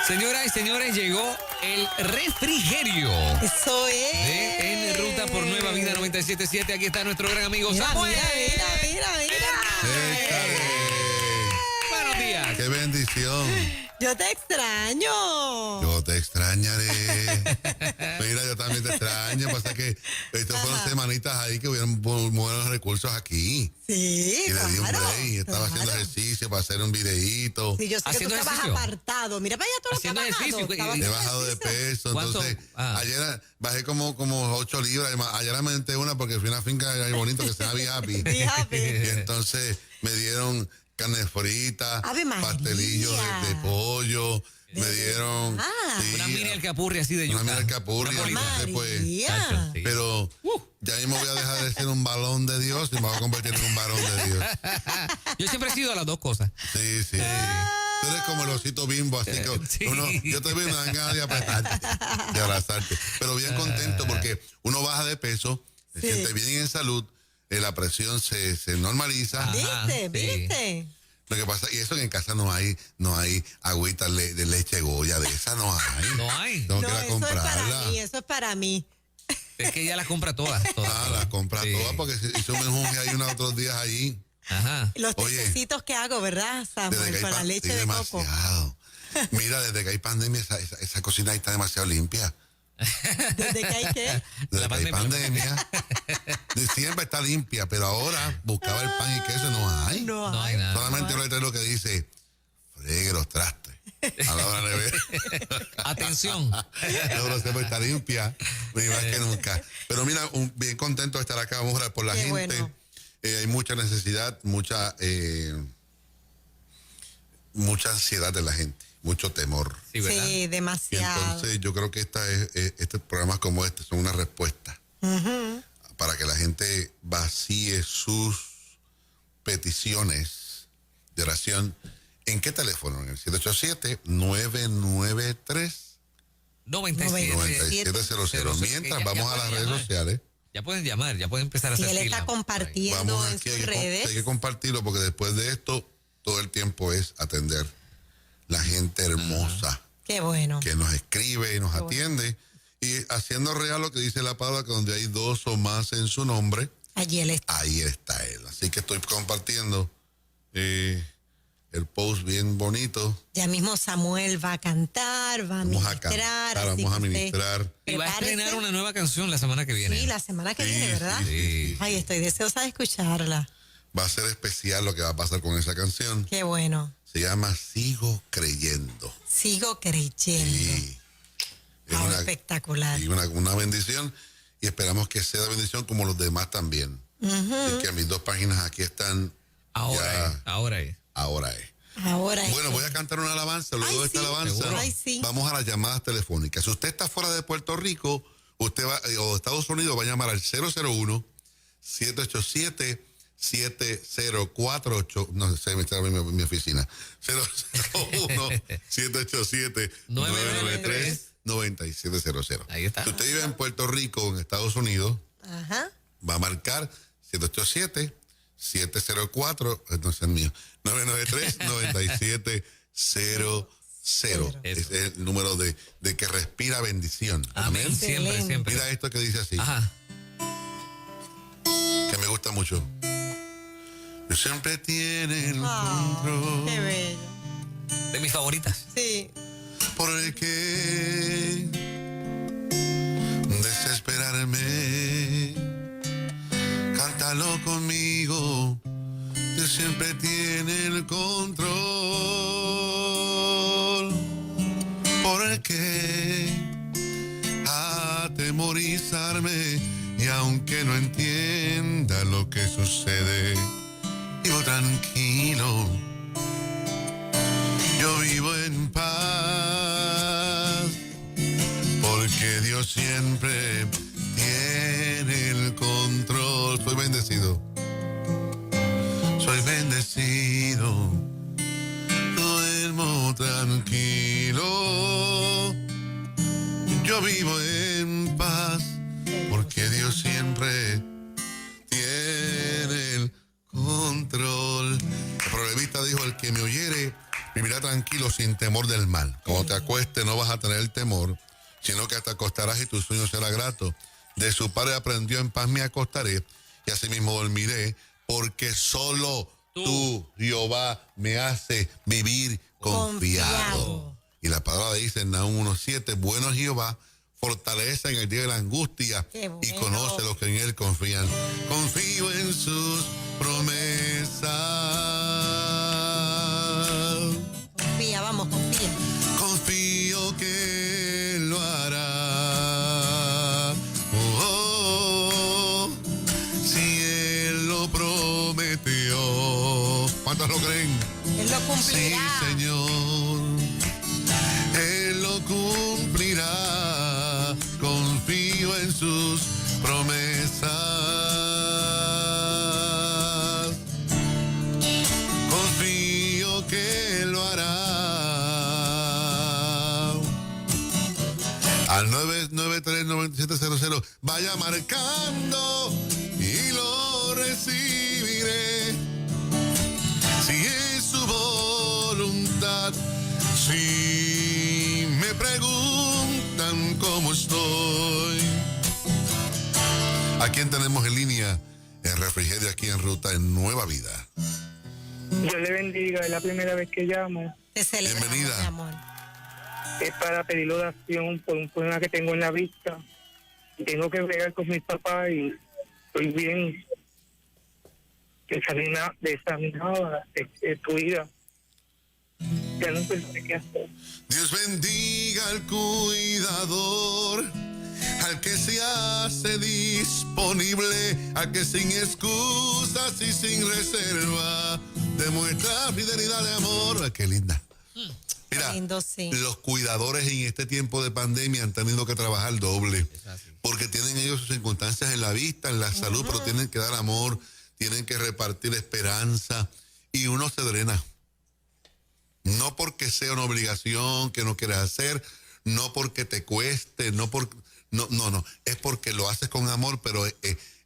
Señoras y señores, llegó el refrigerio. Eso es. En ruta por Nueva Vida 97.7. Aquí está nuestro gran amigo Samuel. Mira. Buenos días. ¡Qué bendición! Yo te extraño. Yo te extrañaré. Mira, yo también te extraño. Pasa que estas fueron semanitas ahí que hubieron buenos recursos aquí. Sí, Y le di un claro. break. Estaba haciendo ejercicio para hacer un videíto. Sí, yo sé que tú ¿Haciendo estabas ejercicio? apartado. Mira para allá todo lo que Haciendo has bajado. ejercicio. Estabas He haciendo bajado de ejercicio. peso. ¿Cuánto? Entonces, Ah. bajé como 8 libras. Ayer me aventé una porque fui a una finca ahí bonito que se llama Be Happy. Be Happy. Y entonces me dieron carne frita, Ave María. pastelillos de pollo. Me dieron Una mini alcapurria así de yuca. una mini alcapurria. Una bolita. Entonces, pues, María. Sí. pero ya ahí me voy a dejar de ser un balón de Dios y me voy a convertir en un varón de Dios. Yo siempre he sido a las dos cosas. Sí. Tú eres como el osito Bimbo, así que Sí. yo te veo y me dan ganas de apretarte, de abrazarte. Pero bien contento porque uno baja de peso, se Sí. siente bien en salud, la presión se normaliza. Ajá, sí. ¿Viste? Lo que pasa, y eso que en casa no hay agüita de leche Goya, de esa no hay. No hay. Tengo No, que ir a eso es para comprarla. mí, eso es para mí. Es que ella las compra todas. La compra Sí. toda porque hizo un menjunje ahí unos otros días allí. Ajá. Los Oye, tececitos que hago, ¿verdad, Desde Samuel? que hay Con la leche de coco. demasiado. Mira, desde que hay pandemia, esa cocina ahí está demasiado limpia. ¿Desde que hay qué? Desde La que hay pandemia. pandemia. Siempre está limpia, pero ahora buscaba el pan y queso, no hay. No hay nada. Solamente un letrero que dice, fregue los trastes. A la hora de ver. Atención. Ahora siempre está limpia, ni más que nunca. Pero mira, bien contento de estar acá. Vamos a orar por la Qué gente. bueno. Hay mucha necesidad, mucha ansiedad de la gente, mucho temor. Sí, ¿verdad? Sí, Y demasiado. entonces yo creo que estos programas como este son una respuesta para que la gente vacíe sus peticiones de oración. ¿En qué teléfono? En el 787-993-9700. 97. Mientras Ya vamos a las pueden redes llamar. sociales. Ya pueden llamar, ya pueden empezar a Si hacer él fila está por ahí. compartiendo Vamos en aquí, sus hay redes. que compartirlo porque después de esto todo el tiempo es atender la gente hermosa Qué bueno. que nos escribe y nos atiende y haciendo real lo que dice la palabra, que donde hay dos o más en su nombre, Allí él está. ahí está él. Así que estoy compartiendo el post bien bonito. Ya mismo Samuel va a cantar, va a Vamos a ministrar. cantar, así vamos a que usted ministrar. Y va a prepárese. estrenar una nueva canción la semana que viene. Sí, la semana que viene, Sí, ¿verdad? sí. Ay, estoy deseosa de escucharla. Va a ser especial lo que va a pasar con esa canción. Qué bueno. Se llama Sigo Creyendo. Sigo creyendo. Sí. Es Ah, una- espectacular. y una bendición y esperamos que sea de bendición como los demás también. Así que mis dos páginas aquí están Ahora es. ahora es. Ahora es Bueno, que- voy a cantar una alabanza. Luego Ay, de esta sí. alabanza, Seguro. Ay, sí. vamos a las llamadas telefónicas. Si usted está fuera de Puerto Rico, usted va, o Estados Unidos, va a llamar al 001-787-7048. No sé, me está en mi oficina. 001-787-993-9700. Ahí está. Si usted vive en Puerto Rico o en Estados Unidos, Ajá. va a marcar 787-704, entonces el mío, 993-9700. Es el número de que respira bendición. Amén. Siempre, Excelente. siempre. Mira esto que dice así, Ajá. que me gusta mucho. Dios siempre tiene el Ah, control. qué bello. De mis favoritas. Sí. ¿Por qué desesperarme? Cántalo conmigo. Dios siempre tiene el control. ¿Por qué atemorizarme? Y aunque no entienda lo que sucede, vivo tranquilo. Yo vivo en paz, porque Dios siempre tiene el control. Soy bendecido. Soy bendecido. Duermo tranquilo. Yo vivo en paz, porque Dios siempre tiene el control. El proverbista dijo: el que me oyere Vivirá tranquilo sin temor del mal. Cuando te acuestes no vas a tener temor, sino que te acostarás y tu sueño será grato. De su padre aprendió, en paz me acostaré y asimismo dormiré, porque solo tú, Jehová, me hace vivir confiado. Y la palabra dice en Nahum 1:7, bueno es Jehová, fortaleza en el día de la angustia, y conoce los que en él confían. Confío en sus promesas. Confía, vamos, confía. Confío que lo hará. Si él lo prometió. ¿Cuántos lo creen? Él lo cumplirá. Sí, Señor. Él lo cumplirá. Confío en sus promesas. Confío que lo hará. Al 993-9700 vaya marcando y lo recibiré. Si es su voluntad, si me preguntan cómo estoy. ¿A quién tenemos en línea? En Refrigerio, aquí en Ruta, en Nueva Vida. Dios le bendiga, es la primera vez que llamo. Te celebramos, Bienvenida. mi amor. Es para pedir oración por un problema que tengo en la vista. Tengo que bregar con mis papás y estoy bien desanimada, destruida. Ya no sé qué hacer. Dios bendiga al cuidador, al que se hace disponible, al que sin excusas y sin reserva demuestra fidelidad de amor. Ay, qué linda. Mira, Lindo, sí. los cuidadores en este tiempo de pandemia han tenido que trabajar doble, porque tienen ellos sus circunstancias en la vista, en la salud, pero tienen que dar amor, tienen que repartir esperanza, y uno se drena. No porque sea una obligación que no quieras hacer, no porque te cueste, no, es porque lo haces con amor, pero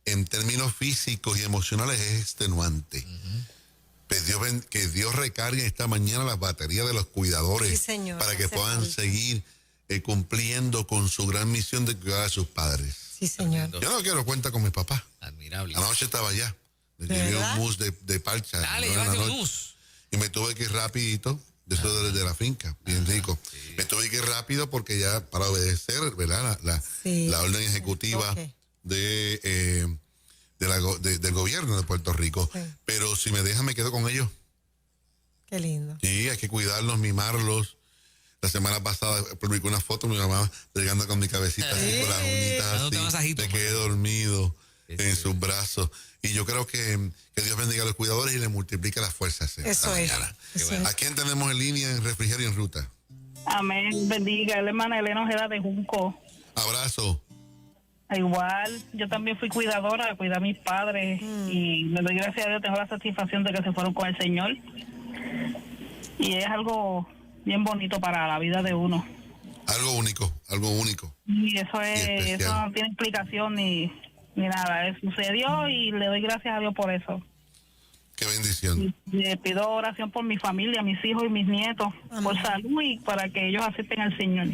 en términos físicos y emocionales es extenuante. Pues que Dios recargue esta mañana las baterías de los cuidadores, Sí, señor, para que hace puedan falta. seguir cumpliendo con su gran misión de cuidar a sus padres. Sí, señor. Yo no quiero cuenta con mi papá. Admirable. Anoche estaba allá. Le ¿De llevé verdad? un mousse de parcha. Dale, ¿no? En la llévate un noche. mousse. Y me tuve que ir rapidito, de eso de la finca, bien rico. Sí. Me tuve que ir rápido porque ya para obedecer, ¿verdad? Sí. La orden ejecutiva Ok. del gobierno de Puerto Rico. Sí. Pero si me dejan, me quedo con ellos. Qué lindo. Sí, hay que cuidarlos, mimarlos. La semana pasada publicé una foto de mi mamá llegando con mi cabecita así, con las uñitas Dándote así. masajito, Me quedé dormido Sí, en sí. sus brazos. Y yo creo que Dios bendiga a los cuidadores y le multiplique las fuerzas. Eso esta es. mañana. Eso bueno. es. ¿A quién tenemos en línea en Refrigerio en Ruta? Amén, bendiga. La hermana Elena Ojeda de Junco. Abrazo. Igual, yo también fui cuidadora, cuidé a mis padres y le doy gracias a Dios, tengo la satisfacción de que se fueron con el Señor. Y es algo bien bonito para la vida de uno. Algo único, algo único. Y eso especial. eso no tiene explicación ni nada. Sucedió y le doy gracias a Dios por eso. Qué bendición. Y le pido oración por mi familia, mis hijos y mis nietos, por salud y para que ellos acepten al Señor.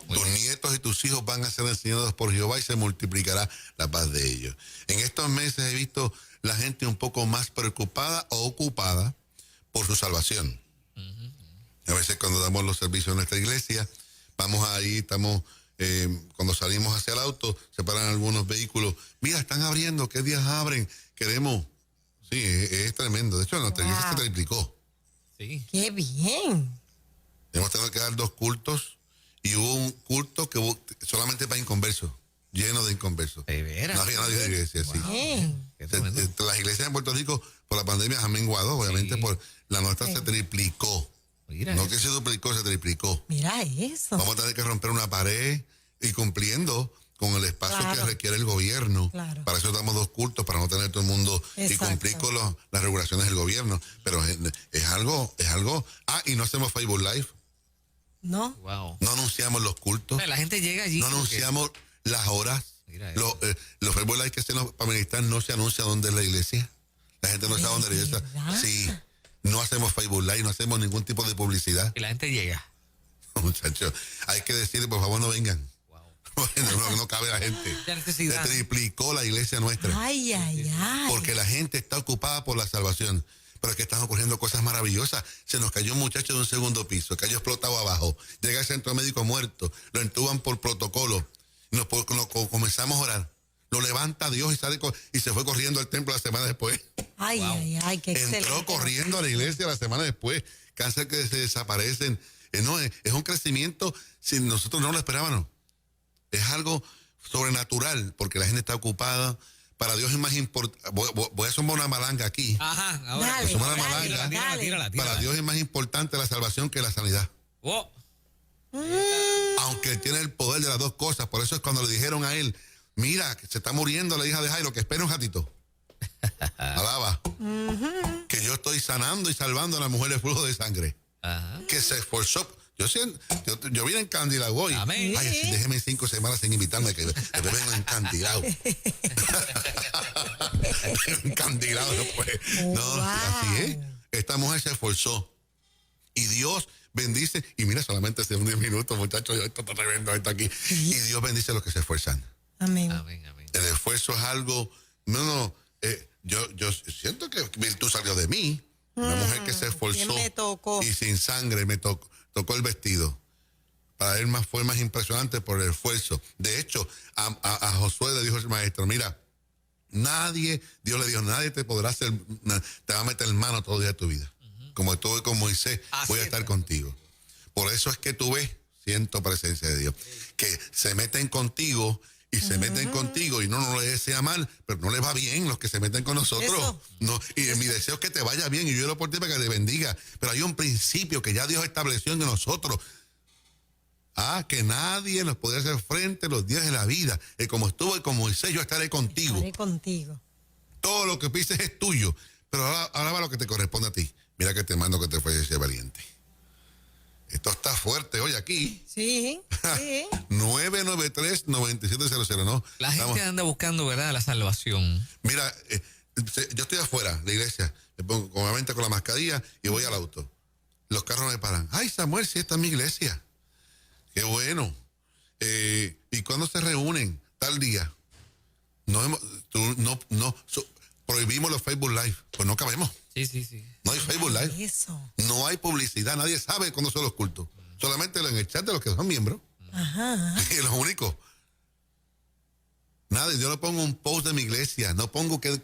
Tus nietos y tus hijos van a ser enseñados por Jehová y se multiplicará la paz de ellos. En estos meses he visto la gente un poco más preocupada o ocupada por su salvación. A veces cuando damos los servicios en nuestra iglesia, vamos ahí, estamos, cuando salimos hacia el auto, se paran algunos vehículos. Mira, están abriendo, ¿qué días abren? Queremos. Sí, es tremendo. De hecho, nuestra iglesia se triplicó. Sí. Qué bien. Hemos tenido que dar 2 cultos y hubo un culto que hubo solamente para inconversos, lleno de inconversos. ¿De veras? No había nadie de la iglesia, sí. Bien. Qué tremendo. Las iglesias en Puerto Rico por la pandemia han menguado, obviamente Sí. por la nuestra se triplicó. Mira No eso. que se duplicó, se triplicó. Mira eso. Vamos a tener que romper una pared y cumpliendo con el espacio Claro. que requiere el gobierno. Claro. Para eso damos 2 cultos, para no tener todo el mundo Exacto. y cumplir con las regulaciones del gobierno. Pero es algo. Y no hacemos Facebook Live, ¿No? Wow. no anunciamos los cultos, La gente llega allí. no como que- anunciamos las horas. Mira eso. Los Facebook Live que hacen los panelistas no se anuncia dónde es la iglesia. La gente no sabe dónde es la iglesia. ¿Verdad? Sí. No hacemos Facebook Live, no hacemos ningún tipo de publicidad. Y la gente llega. Muchachos, hay que decirle, por favor, no vengan. Wow. Bueno, no cabe la gente. La necesidad. Se triplicó la iglesia nuestra. Ay, ay, ay. Porque la gente está ocupada por la salvación. Pero es que están ocurriendo cosas maravillosas. Se nos cayó un muchacho de un segundo piso, cayó explotado abajo. Llega al centro médico muerto, lo entuban por protocolo. Y comenzamos a orar. Lo levanta Dios y sale y se fue corriendo al templo la semana después. Ay, Wow. ay, ay, qué excelente. Entró corriendo a la iglesia la semana después. Cáncer que se desaparecen. No, es un crecimiento si nosotros no lo esperábamos. Es algo sobrenatural porque la gente está ocupada. Para Dios es más importante. Voy a sumar una malanga aquí. Ajá, ahora. Dale, Sumar una dale, malanga. dale. Tírala. Para Dios es más importante la salvación que la sanidad. Oh. Aunque él tiene el poder de las dos cosas. Por eso es cuando le dijeron a él, mira, que se está muriendo la hija de Jairo, que espera un ratito. Alaba. Que yo estoy sanando y salvando a la mujer de flujo de sangre. Ajá. Que se esforzó. Yo vine encandilado hoy. Amén. Ay, así, déjeme 5 semanas sin invitarme, que después vengo encandilado. Encandilado después. No, Wow. así es. Esta mujer se esforzó. Y Dios bendice. Y mira, solamente hace 10 minutos, muchachos, esto está tremendo, esto aquí. Y Dios bendice a los que se esfuerzan. Amén. Amén, amén. El esfuerzo es algo. Yo siento que virtud salió de mí. Una mujer que se esforzó. ¿Quién me tocó? Y sin sangre me tocó el vestido. Para él fue más impresionante por el esfuerzo. De hecho, a Josué le dijo el maestro, mira, Dios le dijo, nadie te podrá hacer, te va a meter en mano todo el día de tu vida. Como estuve con Moisés, Así voy a estar contigo. Por eso es que tú ves, siento presencia de Dios, que se meten contigo y se meten contigo y no les desea mal, pero no les va bien los que se meten con nosotros. Eso. No, y mi deseo es que te vaya bien y yo oro por ti para que te bendiga. Pero hay un principio que ya Dios estableció en nosotros. Que nadie nos puede hacer frente los días de la vida. Y como estuve con Moisés, yo estaré contigo. Estaré contigo. Todo lo que pises es tuyo. Pero ahora va lo que te corresponde a ti. Mira que te mando que te fueses valiente. Esto está fuerte hoy aquí. Sí, sí. 993-9700, ¿no? La gente anda buscando, ¿verdad?, la salvación. Mira, yo estoy afuera de la iglesia. Me pongo obviamente con la mascarilla y voy al auto. Los carros me paran. Ay, Samuel, si esta es mi iglesia. Qué bueno. ¿Y cuándo se reúnen? Tal día. Prohibimos los Facebook Live. Pues no cabemos. Sí. No hay Facebook Live. Eso. No hay publicidad. Nadie sabe cuándo son los cultos. Solamente en el chat de los que son miembros. Ajá. Y los únicos. Nada, yo no pongo un post de mi iglesia. No pongo qué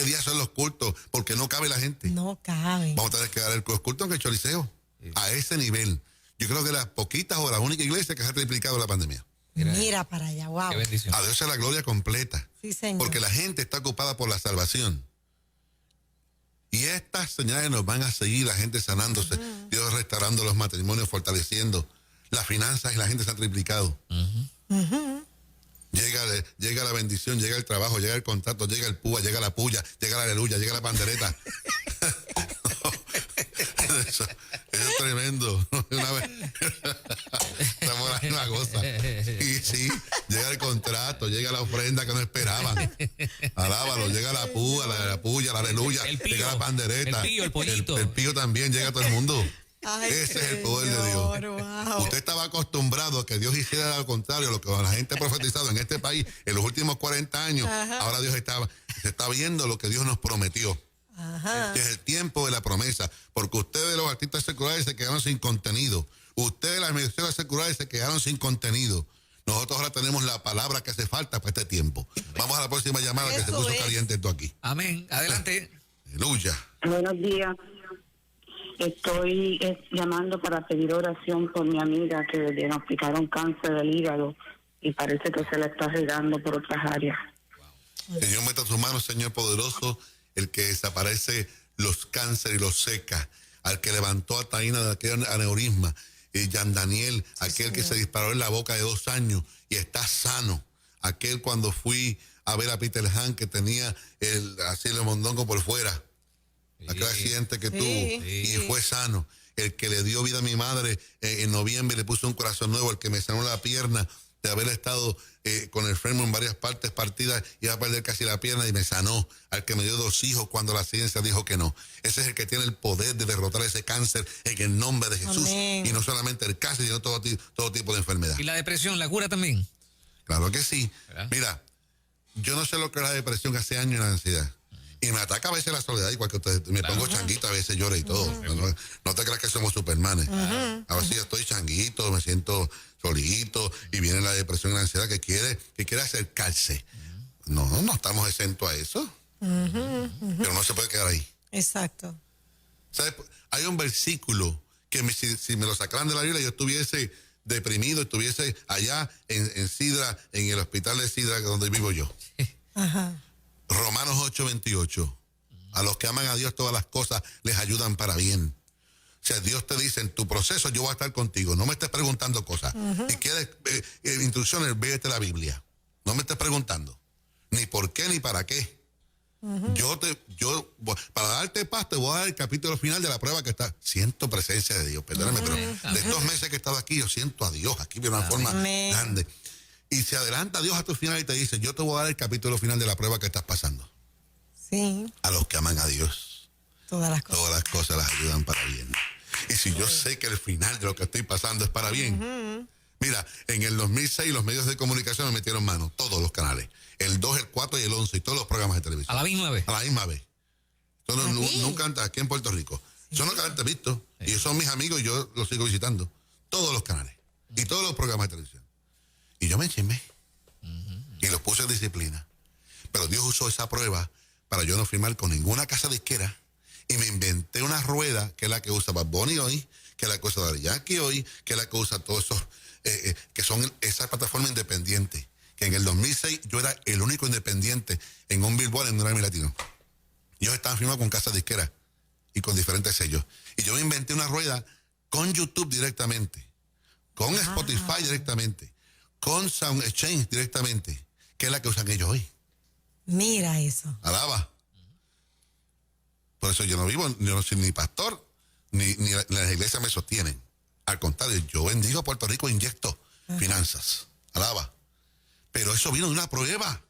días son los cultos. Porque no cabe la gente. No cabe. Vamos a tener que dar los cultos en el Choliseo. A ese nivel. Yo creo que las poquitas o la única iglesia que se ha triplicado la pandemia. Mira para allá, wow. Qué bendición. A Dios sea la gloria completa. Sí, señor. Porque la gente está ocupada por la salvación. Y estas señales nos van a seguir, la gente sanándose, Dios restaurando los matrimonios, fortaleciendo las finanzas y la gente se ha triplicado. Llega la bendición, llega el trabajo, llega el contrato, llega el púa, llega la puya, llega la aleluya, llega la pandereta. Eso es tremendo. Estamos en una cosa. Y sí, llega el contrato, llega la ofrenda que no esperaban. Alábalo, llega la púa, la puya, la aleluya, El pío, llega la pandereta. el pío, el pollito. El pío también, llega todo el mundo. Ay, Ese es el poder de Dios. wow. Usted estaba acostumbrado a que Dios hiciera lo contrario, lo que la gente ha profetizado en este país en los últimos 40 años. Ajá. Ahora se está viendo lo que Dios nos prometió. Ajá. Que es el tiempo de la promesa, porque ustedes los artistas seculares se quedaron sin contenido, ustedes las emisoras seculares se quedaron sin contenido. Nosotros ahora tenemos la palabra que hace falta para este tiempo. Vamos a la próxima llamada que se Eso puso es. caliente esto aquí. Amén. Adelante. Aleluya. Buenos días. Estoy llamando para pedir oración por mi amiga que le diagnosticaron cáncer del hígado y parece que se le está regando por otras áreas. Señor, meta tus manos, Señor poderoso, el que desaparece los cánceres y los seca, al que levantó a Taína de aquel aneurisma, y Jan Daniel, aquel que se disparó en la boca de 2 años y está sano, aquel cuando fui a ver a Peter Han que tenía así el mondongo por fuera, aquel accidente que tuvo y fue sano, el que le dio vida a mi madre en noviembre, le puso un corazón nuevo, el que me sanó la pierna de haber estado con el fémur en varias partes partidas, iba a perder casi la pierna y me sanó. Al que me dio 2 hijos cuando la ciencia dijo que no. Ese es el que tiene el poder de derrotar ese cáncer en el nombre de Jesús. Amén. Y no solamente el cáncer, sino todo tipo de enfermedad. ¿Y la depresión, la cura también? Claro que sí. ¿Verdad? Mira, yo no sé lo que es la depresión hace años y la ansiedad. Y me ataca a veces la soledad, igual que ustedes. Me pongo changuito, a veces lloro y todo. No te creas que somos supermanes. A veces yo estoy changuito, me siento solito y viene la depresión y la ansiedad que quiere acercarse. No estamos exentos a eso. Pero no se puede quedar ahí. Exacto. ¿Sabes? Hay un versículo que si me lo sacaran de la Biblia, yo estuviese deprimido, estuviese allá en Sidra, en el hospital de Sidra, donde vivo yo. Ajá. Romanos 8:28. A los que aman a Dios todas las cosas les ayudan para bien. O sea, Dios te dice, en tu proceso yo voy a estar contigo. No me estés preguntando cosas. Si quieres instrucciones, véete la Biblia. No me estés preguntando. Ni por qué, ni para qué. Yo para darte paz, te voy a dar el capítulo final de la prueba que está. Siento presencia de Dios. Perdóname, pero de estos meses que he estado aquí, yo siento a Dios aquí de una forma grande. Y se adelanta Dios a tu final y te dice, yo te voy a dar el capítulo final de la prueba que estás pasando. Sí. A los que aman a Dios, Todas las cosas. todas las cosas las ayudan para bien. Y si yo sé que el final de lo que estoy pasando es para bien. Mira, en el 2006 los medios de comunicación me metieron mano, todos los canales. El 2, el 4 y el 11 y todos los programas de televisión. ¿A la misma vez? A la misma vez. Entonces, nunca antes, aquí en Puerto Rico. Yo nunca antes he visto. Y ellos son mis amigos y yo los sigo visitando. Todos los canales. Y todos los programas de televisión. Y yo me enchismé. Y los puse en disciplina. Pero Dios usó esa prueba para yo no firmar con ninguna casa disquera. Y me inventé una rueda que es la que usa Bad Bunny hoy, que es la que usa Daddy Yankee hoy, que es la que usa todos esos, que son esa plataforma independiente. Que en el 2006 yo era el único independiente en un Billboard en un Grammy Latino. Yo estaba firmado con casas disqueras y con diferentes sellos. Y yo me inventé una rueda con YouTube directamente, con Spotify directamente, con Sound Exchange directamente, que es la que usan ellos hoy. Mira eso. Alaba. Por eso yo no soy ni pastor, ni las iglesias me sostienen. Al contrario, yo bendigo a Puerto Rico, inyecto finanzas. Alaba. Pero eso vino de una prueba.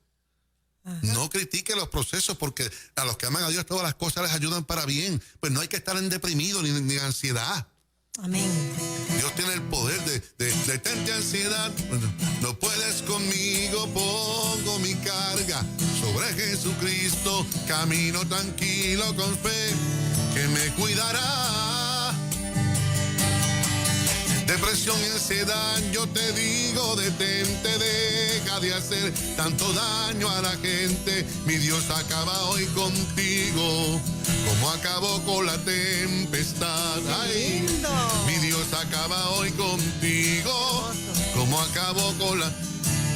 No critique los procesos porque a los que aman a Dios todas las cosas les ayudan para bien. Pues no hay que estar en deprimido ni en ansiedad. Amén. Dios tiene el poder de detente ansiedad. No puedes conmigo, pongo mi carga sobre Jesucristo. Camino tranquilo con fe, que me cuidará. Depresión y ansiedad, yo te digo, detente, deja de hacer tanto daño a la gente. Mi Dios acaba hoy contigo, como acabó con la tempestad. Ay, lindo. mi Dios acaba hoy contigo, como acabó con la...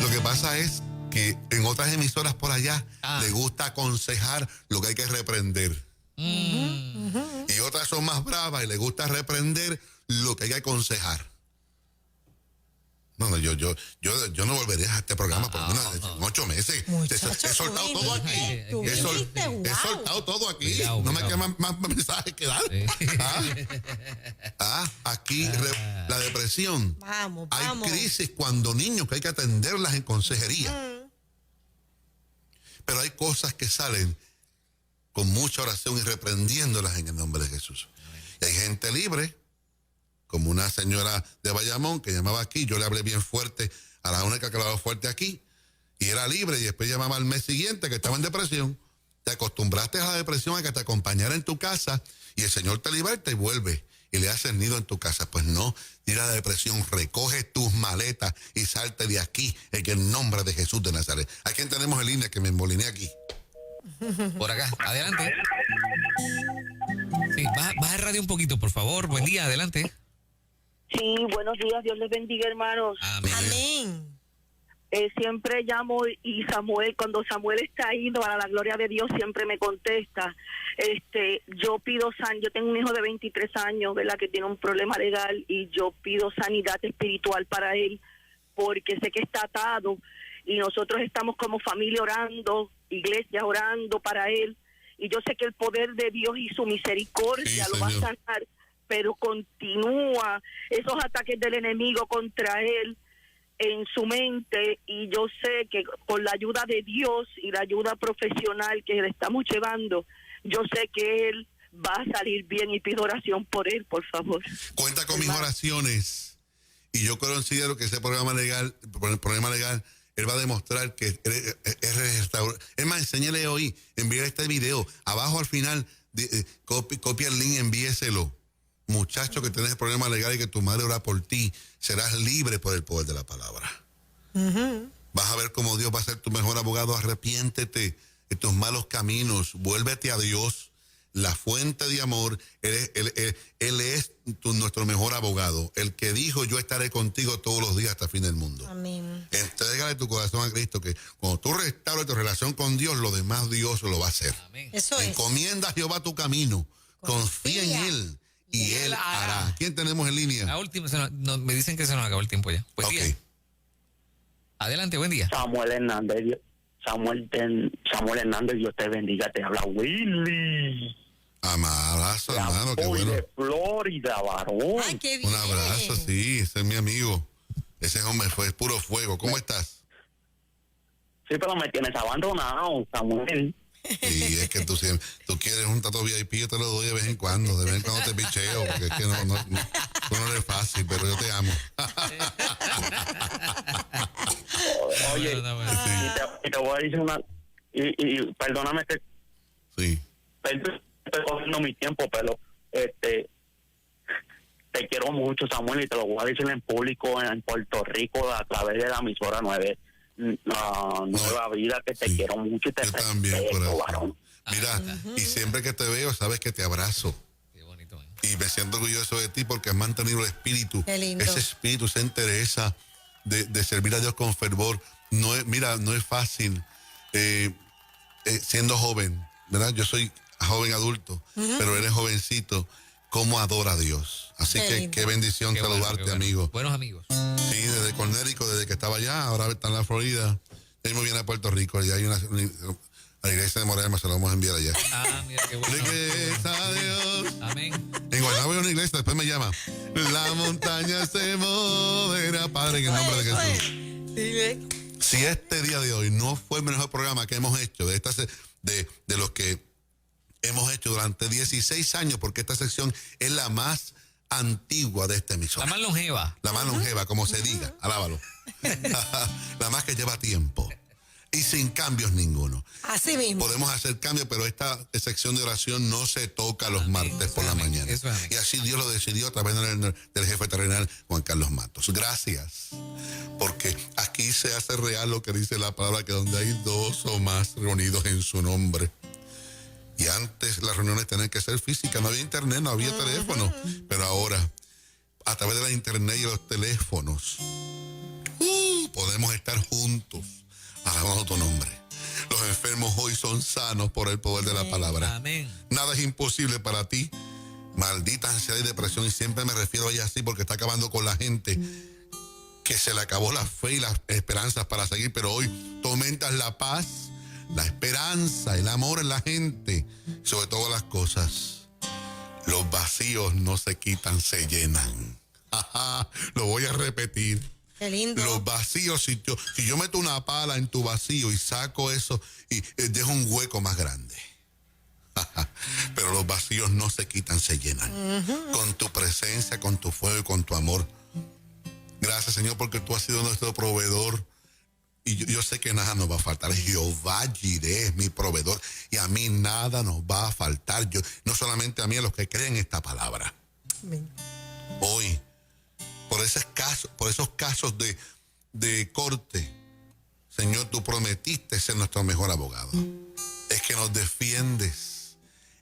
Lo que pasa es que en otras emisoras por allá le gusta aconsejar lo que hay que reprender. Y otras son más bravas y le gusta reprender lo que hay que aconsejar. No, yo no volveré a este programa por en 8 meses. Muchacho, He soltado tú todo aquí. viniste, tú He viniste, wow. soltado todo aquí. Cuidado, no me cuidado. quedan más mensajes que dar. Aquí la depresión. Vamos. Hay crisis cuando niños que hay que atenderlas en consejería. Pero hay cosas que salen con mucha oración y reprendiéndolas en el nombre de Jesús. Y hay gente libre, como una señora de Bayamón que llamaba aquí, yo le hablé bien fuerte a la única que hablaba fuerte aquí, y era libre, y después llamaba al mes siguiente que estaba en depresión. Te acostumbraste a la depresión, a que te acompañara en tu casa, y el Señor te liberta y vuelve, y le haces nido en tu casa. Pues no, mira la depresión, recoge tus maletas y salte de aquí, en el nombre de Jesús de Nazaret. ¿A quién tenemos en línea que me emboliné aquí? Por acá, adelante. Sí, baja el radio un poquito, por favor. Buen día, adelante. Sí, buenos días, Dios les bendiga, hermanos. Amén. Amén. Siempre llamo y Samuel, cuando Samuel está ahí, para la gloria de Dios, siempre me contesta. Yo pido yo tengo un hijo de 23 años, ¿verdad?, que tiene un problema legal, y yo pido sanidad espiritual para él, porque sé que está atado, y nosotros estamos como familia orando, iglesia orando para él, y yo sé que el poder de Dios y su misericordia lo va a sanar, pero continúa esos ataques del enemigo contra él. en su mente, y yo sé que con la ayuda de Dios y la ayuda profesional que le estamos llevando, yo sé que él va a salir bien, y pido oración por él, por favor. Cuenta con mis oraciones, y yo considero que ese problema legal, él va a demostrar que es restaurado. Es más, enséñale hoy, envíale este video, abajo al final, copia el link, envíeselo. Muchacho, que tienes el problema legal y que tu madre ora por ti, serás libre por el poder de la palabra. Vas a ver cómo Dios va a ser tu mejor abogado. Arrepiéntete de tus malos caminos, vuélvete a Dios, la fuente de amor. Él es nuestro mejor abogado, el que dijo: yo estaré contigo todos los días hasta el fin del mundo. Amén. Entrégale tu corazón a Cristo, que cuando tú restaures tu relación con Dios, lo demás Dios lo va a hacer. Amén. Eso es. Encomienda a Jehová tu camino, confía en Él y Él hará. ¿Quién tenemos en línea? La última, me dicen que se nos acabó el tiempo ya. Pues bien. Adelante, buen día. Samuel Hernández, Dios te bendiga, te habla Willy. Abrazo, hermano, qué bueno. De Florida, varón. Ay, qué bien. Un abrazo, sí, ese es mi amigo. Ese hombre fue puro fuego. ¿Cómo estás? Sí, pero me tienes abandonado, Samuel. Y es que tú quieres un trato VIP, yo te lo doy de vez en cuando te picheo, porque es que no eres fácil, pero yo te amo. Oye, y te voy a decir una, y perdóname que sí, estoy cogiendo mi tiempo, pero te quiero mucho, Samuel, y te lo voy a decir en público en Puerto Rico a través de la emisora Nueva Vida, que te quiero mucho y te yo también, respeto, varón. Mira, y siempre que te veo, sabes que te abrazo. Qué bonito, ¿eh? Y me siento orgulloso de ti porque has mantenido el espíritu. Qué lindo. Ese espíritu, esa entereza de servir a Dios con fervor. No es fácil siendo joven, ¿verdad? Yo soy joven adulto, pero eres jovencito. ¿Cómo adora a Dios? Así que qué bendición saludarte, amigo. Buenos amigos. Sí, desde Connecticut, desde que estaba allá, ahora está en la Florida. Muy bien a Puerto Rico, y hay la iglesia de Morelia, se lo vamos a enviar allá. Mira qué bueno. Iglesia a Dios. Amén. En Guaynabo hay una iglesia, después me llama. La montaña se moverá, Padre, en el nombre de Jesús. Sí, Si este día de hoy no fue el mejor programa que hemos hecho, de los que hemos hecho durante 16 años, porque esta sección es la más antigua de esta emisora. La más longeva. La más longeva, como se diga, alábalo. La más que lleva tiempo. Y sin cambios ninguno. así mismo. Podemos hacer cambios, pero esta sección de oración no se toca los martes por la mañana. Eso es amén. Y así Dios lo decidió a través del jefe terrenal, Juan Carlos Matos. Gracias. Porque aquí se hace real lo que dice la palabra, que donde hay dos o más reunidos en su nombre. Y antes las reuniones tenían que ser físicas, no había internet, no había teléfono. Pero ahora, a través de la internet y los teléfonos, podemos estar juntos alabando tu nombre. Los enfermos hoy son sanos por el poder de la palabra. Amén. Nada es imposible para ti. Maldita ansiedad y depresión, y siempre me refiero a ella así porque está acabando con la gente que se le acabó la fe y las esperanzas para seguir, pero hoy tú aumentas la paz, la esperanza, el amor en la gente, sobre todas las cosas. Los vacíos no se quitan, se llenan. Lo voy a repetir. Qué lindo. Los vacíos, si yo meto una pala en tu vacío y saco eso y dejo un hueco más grande. Pero los vacíos no se quitan, se llenan. Con tu presencia, con tu fuego y con tu amor. Gracias, Señor, porque tú has sido nuestro proveedor. Y yo sé que nada nos va a faltar. Jehová Jireh es mi proveedor, y a mí nada nos va a faltar. No solamente a mí, a los que creen esta palabra. Amén. Hoy, por esos casos de corte, Señor, tú prometiste ser nuestro mejor abogado. Es que nos defiendes,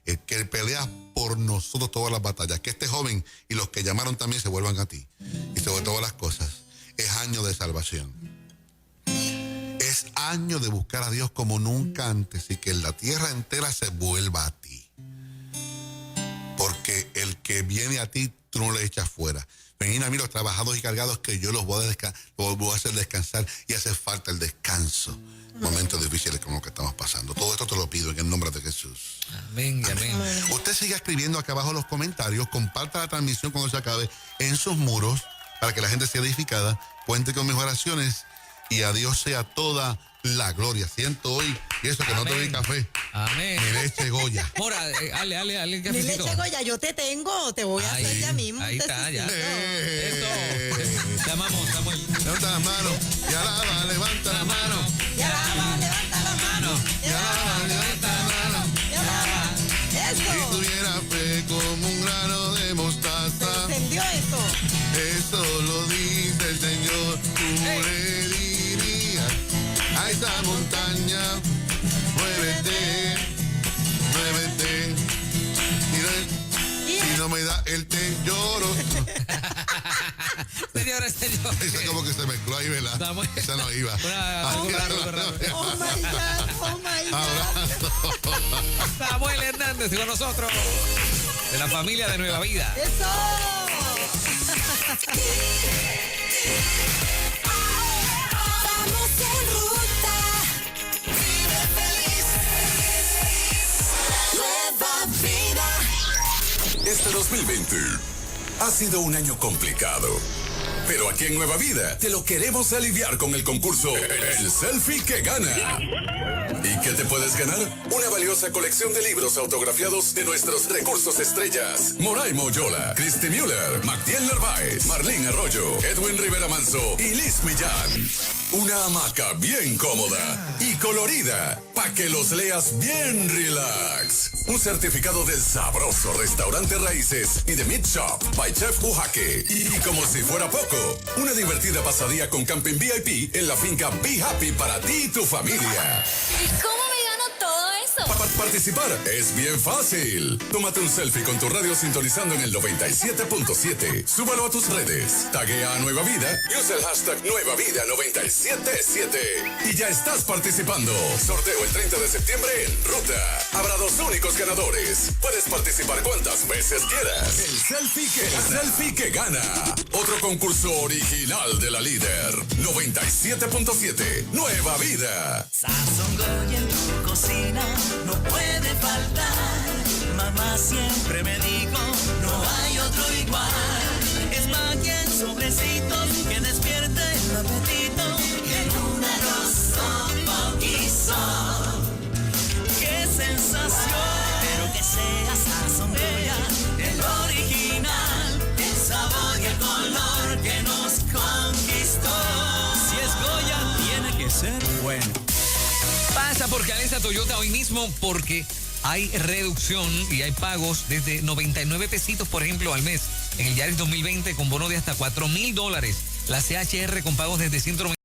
es que peleas por nosotros todas las batallas. Que este joven y los que llamaron también se vuelvan a ti. Y sobre todas las cosas, es año de salvación. Es año de buscar a Dios como nunca antes, y que la tierra entera se vuelva a ti. Porque el que viene a ti, tú no le echas fuera. Venid a mí los trabajados y cargados, que yo los voy a hacer descansar, y hace falta el descanso. Momentos difíciles como los que estamos pasando. Todo esto te lo pido en el nombre de Jesús. Amén, amén. Usted siga escribiendo acá abajo los comentarios, comparta la transmisión cuando se acabe en sus muros, para que la gente sea edificada. cuente con mis oraciones y a Dios sea toda la gloria. Siento hoy, y eso que no te doy café. Amén. Mi leche Goya. Mora, dale el Mi cafecito. leche Goya, yo te tengo, te voy a hacer ya mismo. Ahí un está, ya. tecito. Eso. Te amamos, Samuel. Levanta las manos y alaba, levanta las manos. Y alaba, levanta la mano. Y alaba, levanta las manos. Y alaba. Si Eso. tuviera fe como un grano de Se mostaza, encendió eso. eso lo dice el Señor, tú le dirías a esa montaña, muévete, muévete. Y no me da el té, lloro. Señores, señores. Esa como que se mezcló ahí, ¿verdad? Samuel. Esa no iba. Algo raro. Oh my God, oh my God. Abrazo. Samuel Hernández con nosotros. De la familia de Nueva Vida. Eso. Vamos en ruta. Vive feliz. Nueva vida. Este 2020 ha sido un año complicado, pero aquí en Nueva Vida te lo queremos aliviar con el concurso El Selfie que Gana. ¿Y qué te puedes ganar? Una valiosa colección de libros autografiados de nuestros recursos estrellas: Moray Moyola, Christy Müller, Magdiel Narváez, Marlene Arroyo, Edwin Rivera Manso y Liz Millán. Una hamaca bien cómoda y colorida para que los leas bien relax. Un certificado del sabroso restaurante Raíces y de Meat Shop by Chef Ujaque. Y como si fuera poco, una divertida pasadía con camping VIP en la finca Be Happy para ti y tu familia. ¿Y cómo me gano todo eso? Para participar es bien fácil. Tómate un selfie con tu radio sintonizando en el 97.7. Súbalo a tus redes. Taguea a Nueva Vida y usa el hashtag Nueva Vida 977. Y ya estás participando. Sorteo el 30 de septiembre en Ruta. Habrá 2 únicos ganadores. Puedes participar cuantas veces quieras. El selfie que gana. Otro concurso original de la líder. 97.7. Nueva Vida. Sazón Goya en tu cocina no puede faltar. Mamá siempre me dijo, no hay otro igual. Es magia en sobrecitos que despierta el apetito. En un arroz con guiso. ¡Qué sensación! Pero que sea Sazón Goya, el original. El sabor y el color que nos conquistó. Si es Goya, tiene que ser bueno. Pasa por Calesa Toyota hoy mismo porque hay reducción y hay pagos desde 99 pesitos, por ejemplo, al mes. En el Yaris 2020 con bono de hasta $4,000. La CHR con pagos desde 190.